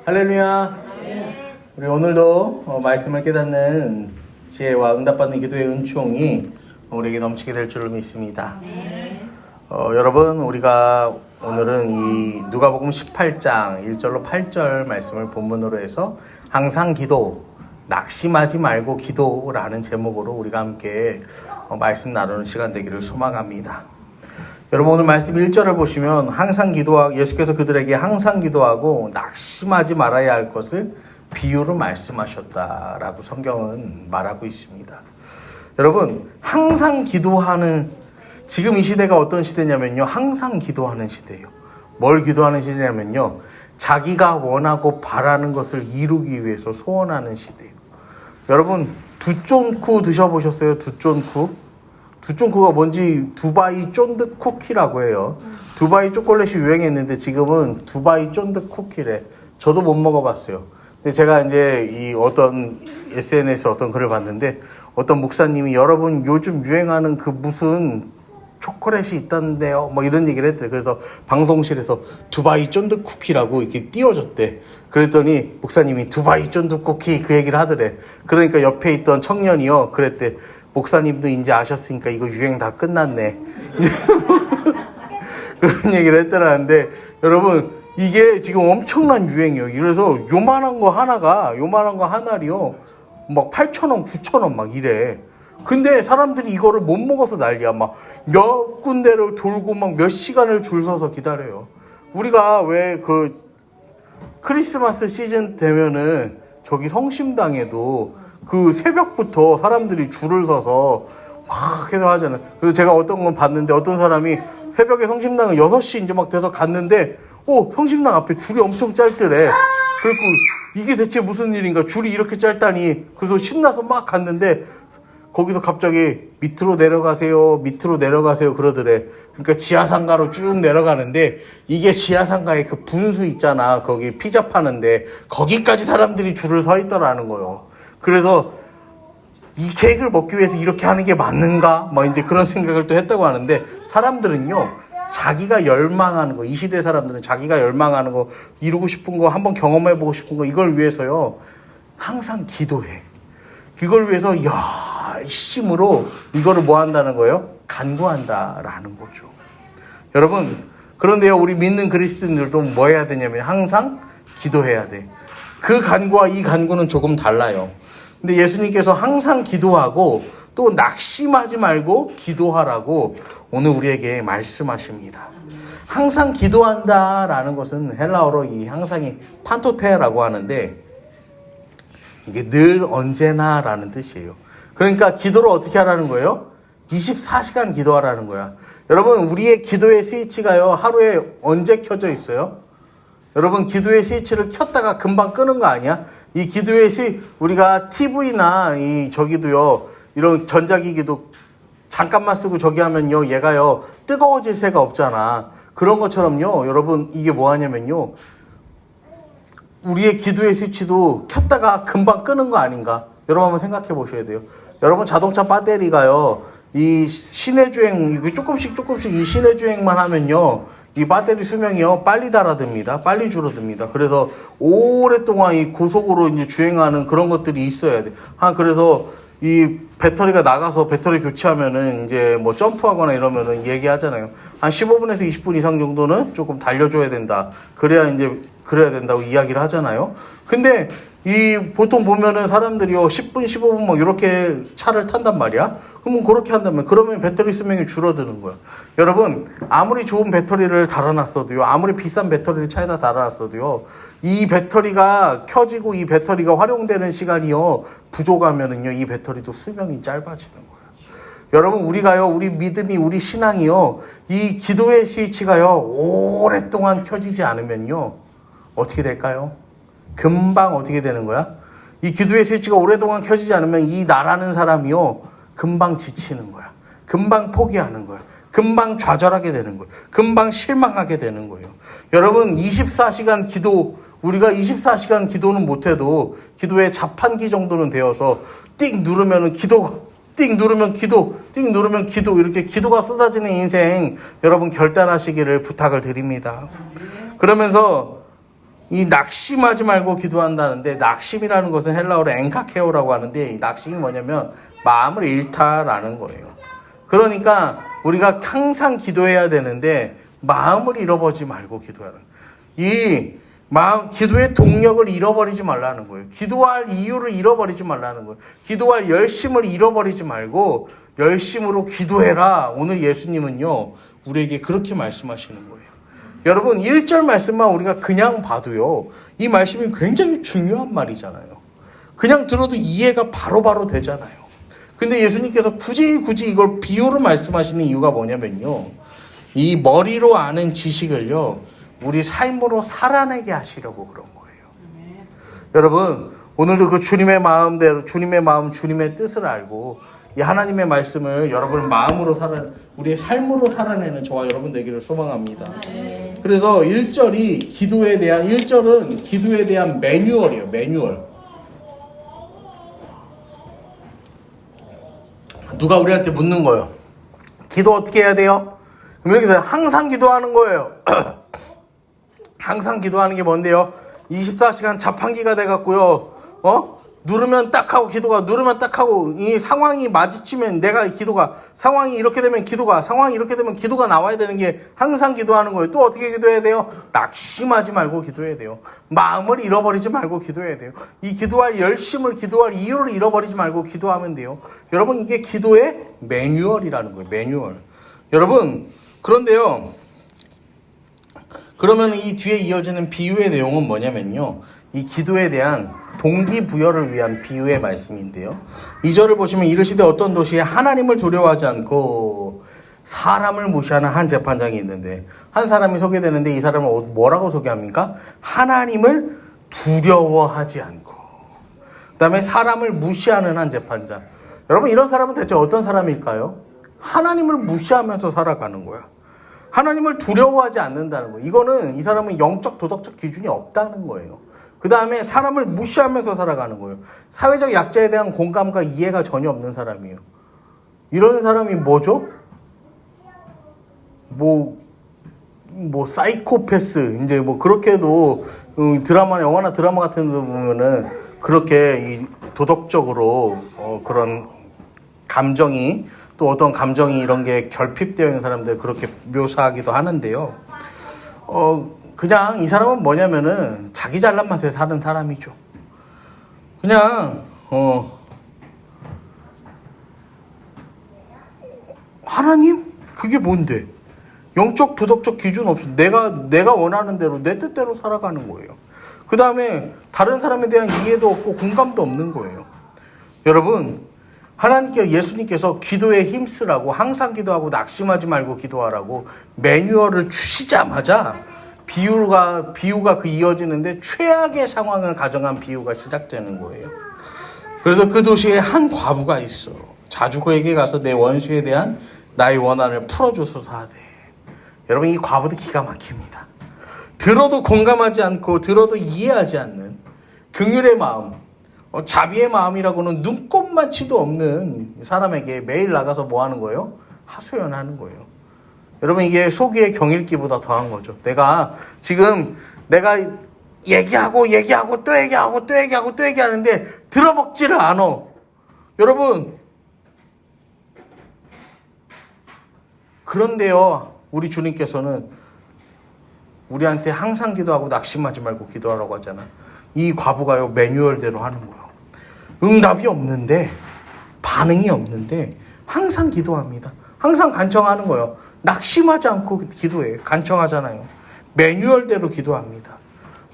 할렐루야. 우리 오늘도 말씀을 깨닫는 지혜와 응답받는 기도의 은총이 우리에게 넘치게 될 줄을 믿습니다. 여러분, 우리가 오늘은 이 누가복음 18장 1절로 8절 말씀을 본문으로 해서 항상 기도, 낙심하지 말고 기도라는 제목으로 우리가 함께 말씀 나누는 시간 되기를 소망합니다. 여러분, 오늘 말씀 1절을 보시면 항상 기도하고, 예수께서 그들에게 항상 기도하고 낙심하지 말아야 할 것을 비유로 말씀하셨다라고 성경은 말하고 있습니다. 여러분, 항상 기도하는, 지금 이 시대가 어떤 시대냐면요, 항상 기도하는 시대예요. 뭘 기도하는 시대냐면요, 자기가 원하고 바라는 것을 이루기 위해서 소원하는 시대예요. 여러분, 두쫀쿠 드셔보셨어요? 두쫀쿠? 두쫀쿠가 뭔지 두바이 쫀득 쿠키라고 해요. 두바이 초콜릿이 유행했는데 지금은 두바이 쫀득 쿠키래. 저도 못 먹어봤어요. 근데 제가 이제 이 어떤 SNS 어떤 글을 봤는데 어떤 목사님이 여러분 요즘 유행하는 그 무슨 초콜릿이 있다는데요, 뭐 이런 얘기를 했대. 그래서 방송실에서 두바이 쫀득 쿠키라고 이렇게 띄워줬대. 그랬더니 목사님이 두바이 쫀득 쿠키 그 얘기를 하더래. 그러니까 옆에 있던 청년이요 그랬대. 목사님도 이제 아셨으니까 이거 유행 다 끝났네. 그런 얘기를 했더라는데, 여러분, 이게 지금 엄청난 유행이에요. 그래서 요만한 거 하나리요, 막 8,000원, 9,000원 막 이래. 근데 사람들이 이거를 못 먹어서 난리야. 막 몇 군데를 돌고 막 몇 시간을 줄 서서 기다려요. 우리가 왜 그 크리스마스 시즌 되면은 저기 성심당에도 그 새벽부터 사람들이 줄을 서서 막 해서 하잖아요. 그래서 제가 어떤 건 봤는데 어떤 사람이 새벽에 성심당은 6시 이제 막 돼서 갔는데 성심당 앞에 줄이 엄청 짧더래. 그리고 이게 대체 무슨 일인가, 줄이 이렇게 짧다니. 그래서 신나서 막 갔는데 거기서 갑자기 밑으로 내려가세요 그러더래. 그러니까 지하상가로 쭉 내려가는데 이게 지하상가에 그 분수 있잖아, 거기 피자 파는데 거기까지 사람들이 줄을 서 있더라는 거예요. 그래서 이 케이크를 먹기 위해서 이렇게 하는 게 맞는가? 막 이제 그런 생각을 또 했다고 하는데, 사람들은요, 자기가 열망하는 거, 이 시대 사람들은 자기가 열망하는 거, 이루고 싶은 거, 한번 경험해보고 싶은 거, 이걸 위해서요, 항상 기도해. 이걸 위해서 열심으로 이거를 뭐 한다는 거예요? 간구한다라는 거죠. 여러분, 그런데요, 우리 믿는 그리스도인들도 뭐 해야 되냐면 항상 기도해야 돼. 그 간구와 이 간구는 조금 달라요. 근데 예수님께서 항상 기도하고 또 낙심하지 말고 기도하라고 오늘 우리에게 말씀하십니다. 항상 기도한다라는 것은 헬라어로 이 항상이 판토테라고 하는데 이게 늘 언제나라는 뜻이에요. 그러니까 기도를 어떻게 하라는 거예요? 24시간 기도하라는 거야. 여러분, 우리의 기도의 스위치가요, 하루에 언제 켜져 있어요? 여러분, 기도의 스위치를 켰다가 금방 끄는 거 아니야? 이 기도의 우리가 TV나 저기도요, 이런 전자기기도 잠깐만 쓰고 저기 하면요, 얘가요, 뜨거워질 새가 없잖아. 그런 것처럼요, 여러분, 이게 뭐 하냐면요, 우리의 기도의 스위치도 켰다가 금방 끄는 거 아닌가? 여러분 한번 생각해 보셔야 돼요. 여러분, 자동차 배터리가요, 이 시내주행, 이거 조금씩 이 시내주행만 하면요, 이 배터리 수명이요, 빨리 닳아듭니다. 빨리 줄어듭니다. 그래서 오랫동안 이 고속으로 이제 주행하는 그런 것들이 있어야 돼. 그래서 이 배터리가 나가서 배터리 교체하면은 이제 뭐 점프하거나 이러면은 얘기하잖아요. 한 15분에서 20분 이상 정도는 조금 달려줘야 된다. 그래야 된다고 이야기를 하잖아요. 근데 보통 보면은 사람들이요, 10분, 15분 막 이렇게 차를 탄단 말이야. 그러면 그렇게 한다면, 그러면 배터리 수명이 줄어드는 거야. 여러분, 아무리 좋은 배터리를 달아놨어도요, 아무리 비싼 배터리를 차에다 달아놨어도요, 이 배터리가 켜지고 이 배터리가 활용되는 시간이요, 부족하면은요, 이 배터리도 수명이 짧아지는 거예요. 여러분, 우리 믿음이, 우리 신앙이요, 이 기도의 스위치가요, 오랫동안 켜지지 않으면요, 어떻게 될까요? 금방 어떻게 되는 거야? 이 기도의 스위치가 오랫동안 켜지지 않으면 이 나라는 사람이요, 금방 지치는 거야. 금방 포기하는 거야. 금방 좌절하게 되는 거예요. 금방 실망하게 되는 거예요. 여러분, 24시간 기도, 우리가 24시간 기도는 못해도 기도의 자판기 정도는 되어서 띡 누르면 기도, 띡 누르면 기도, 이렇게 기도가 쏟아지는 인생 여러분 결단하시기를 부탁을 드립니다. 그러면서 이 낙심하지 말고 기도한다는데, 낙심이라는 것은 헬라어로 엔카케오라고 하는데, 이 낙심이 뭐냐면 마음을 잃다라는 거예요. 그러니까 우리가 항상 기도해야 되는데 마음을 잃어버리지 말고 기도하는, 이 마음, 기도의 동력을 잃어버리지 말라는 거예요. 기도할 이유를 잃어버리지 말라는 거예요. 기도할 열심을 잃어버리지 말고 열심으로 기도해라. 오늘 예수님은요, 우리에게 그렇게 말씀하시는 거예요. 여러분, 1절 말씀만 우리가 그냥 봐도요, 이 말씀이 굉장히 중요한 말이잖아요. 그냥 들어도 이해가 바로바로 되잖아요. 근데 예수님께서 굳이 이걸 비유로 말씀하시는 이유가 뭐냐면요, 이 머리로 아는 지식을요, 우리 삶으로 살아내게 하시려고 그런 거예요. 여러분, 오늘도 그 주님의 마음대로, 주님의 마음, 주님의 뜻을 알고 이 하나님의 말씀을 여러분 마음으로 우리의 삶으로 살아내는 저와 여러분 되기를 소망합니다. 그래서 1절은 기도에 대한 매뉴얼이에요. 매뉴얼. 누가 우리한테 묻는 거예요. 기도 어떻게 해야 돼요? 그럼 이렇게 돼요. 항상 기도하는 거예요. 항상 기도하는 게 뭔데요? 24시간 자판기가 돼갖고요, 누르면 딱 하고 누르면 딱 하고, 이 상황이 마주치면 상황이 이렇게 되면 상황이 이렇게 되면 기도가 나와야 되는 게 항상 기도하는 거예요. 또 어떻게 기도해야 돼요? 낙심하지 말고 기도해야 돼요. 마음을 잃어버리지 말고 기도해야 돼요. 이 기도할 열심을, 기도할 이유를 잃어버리지 말고 기도하면 돼요. 여러분, 이게 기도의 매뉴얼이라는 거예요. 매뉴얼. 여러분, 그런데요, 그러면 이 뒤에 이어지는 비유의 내용은 뭐냐면요, 이 기도에 대한 동기부여를 위한 비유의 말씀인데요. 2절을 보시면 이르시되 어떤 도시에 하나님을 두려워하지 않고 사람을 무시하는 한 재판장이 있는데, 한 사람이 소개되는데 이 사람은 뭐라고 소개합니까? 하나님을 두려워하지 않고, 그 다음에 사람을 무시하는 한 재판장. 여러분, 이런 사람은 대체 어떤 사람일까요? 하나님을 무시하면서 살아가는 거야. 하나님을 두려워하지 않는다는 거예요. 이거는 이 사람은 영적 도덕적 기준이 없다는 거예요. 그 다음에 사람을 무시하면서 살아가는 거예요. 사회적 약자에 대한 공감과 이해가 전혀 없는 사람이에요. 이런 사람이 뭐죠? 사이코패스, 이제 그렇게도 영화나 드라마 같은 데 보면은 그렇게 도덕적으로 그런 감정이, 또 어떤 감정이 이런 게 결핍되어 있는 사람들 그렇게 묘사하기도 하는데요. 그냥 이 사람은 뭐냐면은 자기 잘난 맛에 사는 사람이죠. 그냥 하나님? 그게 뭔데? 영적 도덕적 기준 없이 내가 원하는 대로 내 뜻대로 살아가는 거예요. 그 다음에 다른 사람에 대한 이해도 없고 공감도 없는 거예요. 여러분, 예수님께서 기도에 힘쓰라고, 항상 기도하고 낙심하지 말고 기도하라고 매뉴얼을 주시자마자 비유가 그 이어지는데 최악의 상황을 가정한 비유가 시작되는 거예요. 그래서 그 도시에 한 과부가 있어. 자주 그에게 가서 내 원수에 대한 나의 원한을 풀어줘서 하세. 여러분, 이 과부도 기가 막힙니다. 들어도 공감하지 않고 들어도 이해하지 않는 긍휼의 마음, 자비의 마음이라고는 눈꼽만치도 없는 사람에게 매일 나가서 뭐 하는 거예요? 하소연하는 거예요. 여러분, 이게 소기의 경읽기보다 더한 거죠. 내가 얘기하고 또 얘기하는데 들어먹지를 않아. 여러분, 그런데요, 우리 주님께서는 우리한테 항상 기도하고 낙심하지 말고 기도하라고 하잖아. 이 과부가요, 매뉴얼대로 하는 거예요. 응답이 없는데, 반응이 없는데 항상 기도합니다. 항상 간청하는 거예요. 낙심하지 않고 기도해. 간청하잖아요. 매뉴얼대로 기도합니다.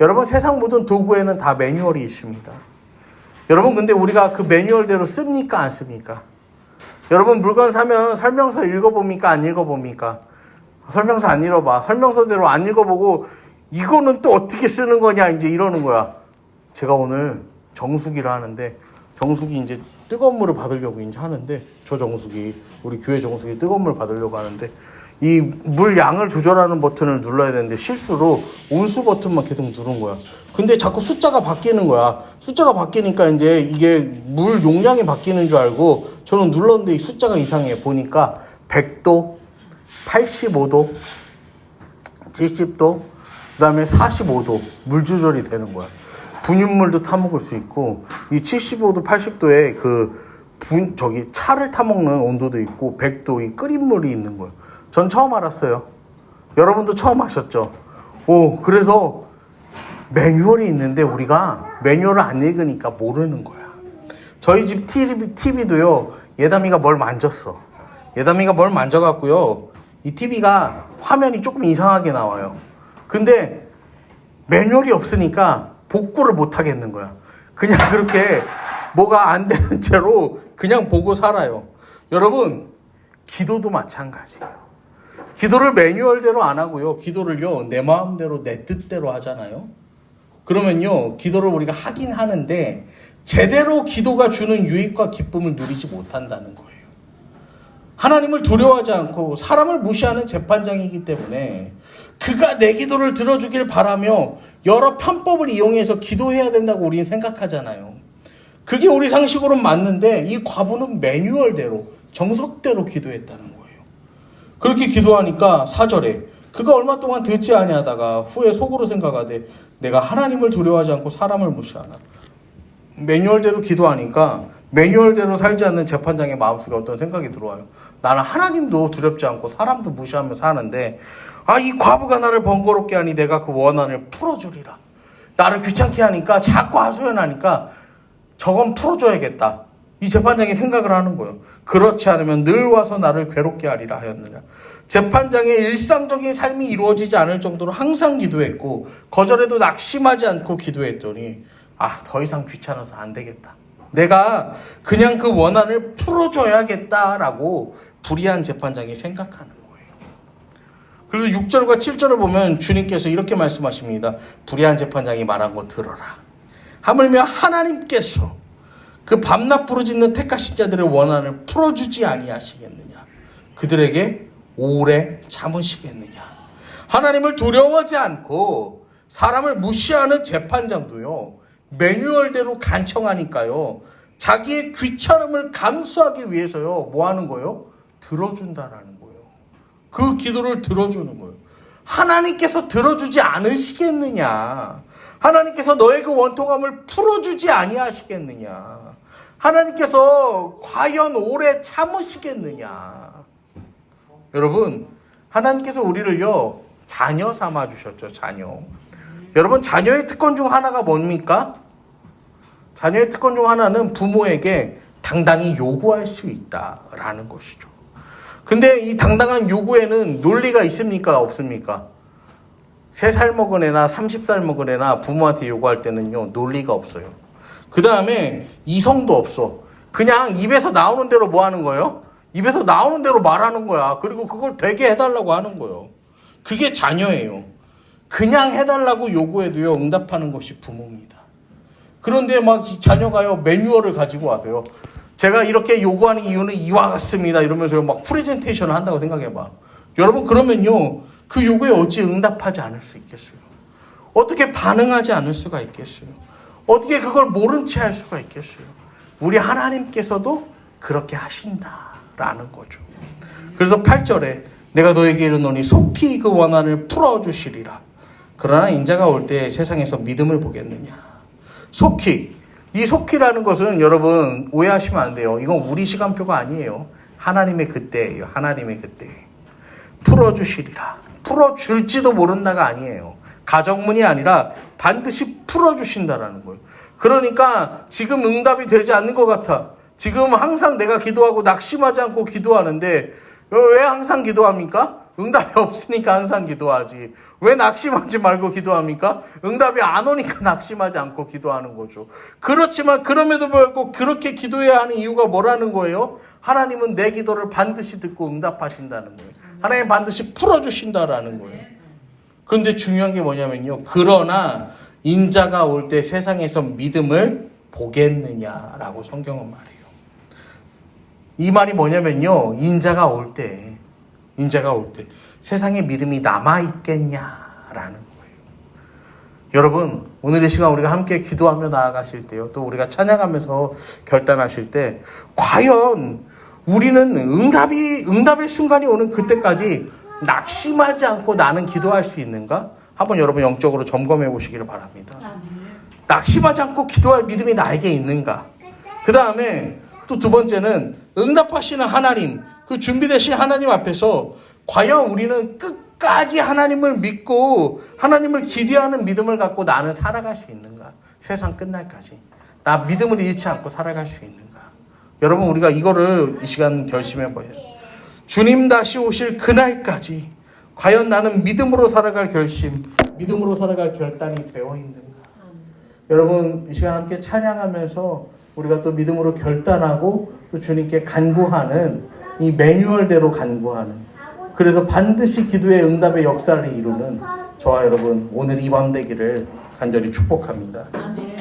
여러분, 세상 모든 도구에는 다 매뉴얼이 있습니다. 여러분, 근데 우리가 그 매뉴얼대로 씁니까, 안 씁니까? 여러분, 물건 사면 설명서 읽어봅니까, 안 읽어봅니까? 설명서 안 읽어봐. 설명서대로 안 읽어보고 이거는 또 어떻게 쓰는 거냐 이제 이러는 거야. 제가 오늘 정수기를 하는데, 정수기 이제 뜨거운 물을 받으려고 이제 하는데, 우리 교회 정수기 뜨거운 물 받으려고 하는데, 이 물 양을 조절하는 버튼을 눌러야 되는데 실수로 온수 버튼만 계속 누른 거야. 근데 자꾸 숫자가 바뀌는 거야. 숫자가 바뀌니까 이제 이게 물 용량이 바뀌는 줄 알고 저는 눌렀는데 이 숫자가 이상해. 보니까 100도, 85도, 70도, 그 다음에 45도 물 조절이 되는 거야. 분유물도 타먹을 수 있고, 이 75도, 80도에 차를 타먹는 온도도 있고, 100도 이 끓인 물이 있는 거야. 전 처음 알았어요. 여러분도 처음 아셨죠? 그래서 매뉴얼이 있는데 우리가 매뉴얼을 안 읽으니까 모르는 거야. 저희 집 TV도요, 예담이가 뭘 만졌어. 예담이가 뭘 만져갖고요, 이 TV가 화면이 조금 이상하게 나와요. 근데 매뉴얼이 없으니까 복구를 못 하겠는 거야. 그냥 그렇게 뭐가 안 되는 채로 그냥 보고 살아요. 여러분, 기도도 마찬가지예요. 기도를 매뉴얼대로 안 하고요, 기도를요, 내 마음대로 내 뜻대로 하잖아요. 그러면요, 기도를 우리가 하긴 하는데 제대로 기도가 주는 유익과 기쁨을 누리지 못한다는 거예요. 하나님을 두려워하지 않고 사람을 무시하는 재판장이기 때문에 그가 내 기도를 들어주길 바라며 여러 편법을 이용해서 기도해야 된다고 우리는 생각하잖아요. 그게 우리 상식으로는 맞는데 이 과부는 매뉴얼대로, 정석대로 기도했다는 거예요. 그렇게 기도하니까 4절에 그가 얼마 동안 듣지 아니하다가 후에 속으로 생각하되 내가 하나님을 두려워하지 않고 사람을 무시하나. 매뉴얼대로 기도하니까 매뉴얼대로 살지 않는 재판장의 마음속에 어떤 생각이 들어와요. 나는 하나님도 두렵지 않고 사람도 무시하며 사는데 이 과부가 나를 번거롭게 하니 내가 그 원한을 풀어주리라. 나를 귀찮게 하니까, 자꾸 하소연하니까 저건 풀어줘야겠다. 이 재판장이 생각을 하는 거예요. 그렇지 않으면 늘 와서 나를 괴롭게 하리라 하였느냐. 재판장의 일상적인 삶이 이루어지지 않을 정도로 항상 기도했고, 거절에도 낙심하지 않고 기도했더니 더 이상 귀찮아서 안 되겠다. 내가 그냥 그 원한을 풀어줘야겠다라고 불의한 재판장이 생각하는 거예요. 그래서 6절과 7절을 보면 주님께서 이렇게 말씀하십니다. 불의한 재판장이 말한 거 들어라. 하물며 하나님께서 그 밤낮 부르짖는 택하신 자들의 원한을 풀어주지 아니하시겠느냐. 그들에게 오래 참으시겠느냐. 하나님을 두려워하지 않고 사람을 무시하는 재판장도요, 매뉴얼대로 간청하니까요, 자기의 귀찮음을 감수하기 위해서요, 뭐 하는 거예요? 들어준다라는 거예요. 그 기도를 들어주는 거예요. 하나님께서 들어주지 않으시겠느냐. 하나님께서 너의 그 원통함을 풀어주지 아니하시겠느냐. 하나님께서 과연 오래 참으시겠느냐. 여러분, 하나님께서 우리를요, 자녀 삼아주셨죠. 자녀. 여러분, 자녀의 특권 중 하나가 뭡니까? 자녀의 특권 중 하나는 부모에게 당당히 요구할 수 있다라는 것이죠. 근데 이 당당한 요구에는 논리가 있습니까? 없습니까? 3살 먹은 애나 30살 먹은 애나 부모한테 요구할 때는요, 논리가 없어요. 그 다음에 이성도 없어. 그냥 입에서 나오는 대로 뭐 하는 거예요? 입에서 나오는 대로 말하는 거야. 그리고 그걸 되게 해달라고 하는 거예요. 그게 자녀예요. 그냥 해달라고 요구해도요, 응답하는 것이 부모입니다. 그런데 막 자녀가요, 매뉴얼을 가지고 와서요, 제가 이렇게 요구하는 이유는 이와 같습니다 이러면서 막 프레젠테이션을 한다고 생각해봐. 여러분, 그러면요, 그 요구에 어찌 응답하지 않을 수 있겠어요? 어떻게 반응하지 않을 수가 있겠어요? 어떻게 그걸 모른 채 할 수가 있겠어요? 우리 하나님께서도 그렇게 하신다라는 거죠. 그래서 8절에 내가 너에게 이르노니 속히 그 원한을 풀어주시리라. 그러나 인자가 올 때 세상에서 믿음을 보겠느냐. 속히. 이 속히라는 것은 여러분 오해하시면 안 돼요. 이건 우리 시간표가 아니에요. 하나님의 그때예요. 하나님의 그때. 풀어주시리라. 풀어줄지도 모른다가 아니에요. 가정문이 아니라 반드시 풀어주신다라는 거예요. 그러니까 지금 응답이 되지 않는 것 같아. 지금 항상 내가 기도하고 낙심하지 않고 기도하는데 왜 항상 기도합니까? 응답이 없으니까 항상 기도하지. 왜 낙심하지 말고 기도합니까? 응답이 안 오니까 낙심하지 않고 기도하는 거죠. 그렇지만 그럼에도 불구하고 그렇게 기도해야 하는 이유가 뭐라는 거예요? 하나님은 내 기도를 반드시 듣고 응답하신다는 거예요. 하나님 반드시 풀어주신다라는 거예요. 그런데 중요한 게 뭐냐면요, 그러나 인자가 올 때 세상에서 믿음을 보겠느냐라고 성경은 말해요. 이 말이 뭐냐면요, 인자가 올 때 세상에 믿음이 남아있겠냐라는 거예요. 여러분, 오늘 이 시간 우리가 함께 기도하며 나아가실 때요, 또 우리가 찬양하면서 결단하실 때 과연 우리는 응답의 순간이 오는 그때까지 낙심하지 않고 나는 기도할 수 있는가? 한번 여러분 영적으로 점검해 보시기를 바랍니다. 낙심하지 않고 기도할 믿음이 나에게 있는가? 그 다음에 또 두 번째는 응답하시는 하나님, 그 준비되신 하나님 앞에서 과연 우리는 끝까지 하나님을 믿고 하나님을 기대하는 믿음을 갖고 나는 살아갈 수 있는가? 세상 끝날까지 나 믿음을 잃지 않고 살아갈 수 있는가? 여러분, 우리가 이거를 이 시간 결심해 봐요. 주님 다시 오실 그날까지 과연 나는 믿음으로 살아갈 결심, 믿음으로 살아갈 결단이 되어 있는가? 여러분, 이 시간 함께 찬양하면서 우리가 또 믿음으로 결단하고 또 주님께 간구하는 이 매뉴얼대로 간구하는, 그래서 반드시 기도의 응답의 역사를 이루는 저와 여러분 오늘 이 밤 되기를 간절히 축복합니다. 아멘.